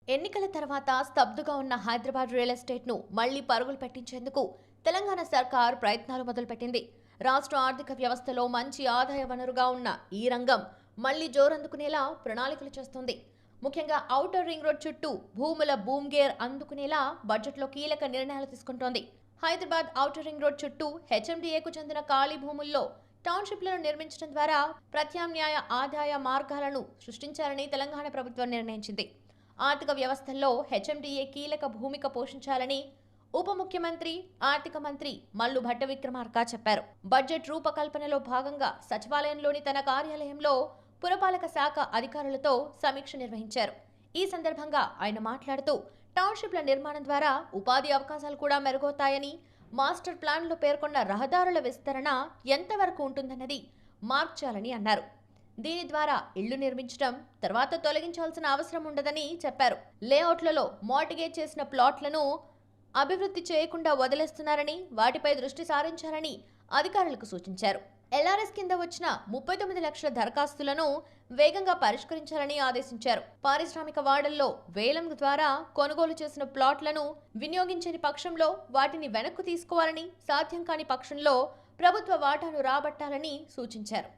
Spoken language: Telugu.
ఎన్నికల తర్వాత స్తబ్దుగా ఉన్న హైదరాబాద్ రియల్ ఎస్టేట్ ను మళ్లీ పరుగులు పెట్టించేందుకు తెలంగాణ సర్కార్ ప్రయత్నాలు మొదలుపెట్టింది. రాష్ట్ర ఆర్థిక వ్యవస్థలో మంచి ఆదాయ వనరుగా ఉన్న ఈ రంగం మళ్లీ జోరందుకునేలా ప్రణాళికలు చేస్తోంది. ముఖ్యంగా ఔటర్ రింగ్ రోడ్ చుట్టూ భూముల బూమ్గేర్ అందుకునేలా బడ్జెట్లో కీలక నిర్ణయాలు తీసుకుంటోంది. హైదరాబాద్ ఔటర్ రింగ్ రోడ్ చుట్టూ హెచ్ఎండిఏకు చెందిన ఖాళీ భూముల్లో టౌన్షిప్లను నిర్మించడం ద్వారా ప్రత్యామ్నాయ ఆదాయ మార్గాలను సృష్టించాలని తెలంగాణ ప్రభుత్వం నిర్ణయించింది. ఆర్థిక వ్యవస్థల్లో హెచ్ఎండిఏ కీలక భూమిక పోషించాలని ఉప ముఖ్యమంత్రి, ఆర్థిక మంత్రి మల్లు భట్ట విక్రమార్క చెప్పారు. బడ్జెట్ రూపకల్పనలో భాగంగా సచివాలయంలోని తన కార్యాలయంలో పురపాలక శాఖ అధికారులతో సమీక్ష నిర్వహించారు. ఈ సందర్భంగా ఆయన మాట్లాడుతూ టౌన్షిప్ల నిర్మాణం ద్వారా ఉపాధి అవకాశాలు కూడా మెరుగవుతాయని, మాస్టర్ ప్లాన్లో పేర్కొన్న రహదారుల విస్తరణ ఎంతవరకు ఉంటుందన్నది మార్చాలని అన్నారు. దీని ద్వారా ఇళ్లు నిర్మించడం తర్వాత తొలగించాల్సిన అవసరం ఉండదని చెప్పారు. లేఅవుట్లలో మార్టిగేజ్ చేసిన ప్లాట్లను అభివృద్ధి చేయకుండా వదిలేస్తున్నారని, వాటిపై దృష్టి సారించాలని అధికారులకు సూచించారు. ఎల్ఆర్ఎస్ కింద వచ్చిన 39 లక్షల దరఖాస్తులను వేగంగా పరిష్కరించాలని ఆదేశించారు. పారిశ్రామిక వాడల్లో వేలం ద్వారా కొనుగోలు చేసిన ప్లాట్లను వినియోగించని పక్షంలో వాటిని వెనక్కు తీసుకోవాలని, సాధ్యం కాని పక్షంలో ప్రభుత్వ వాటాను రాబట్టాలని సూచించారు.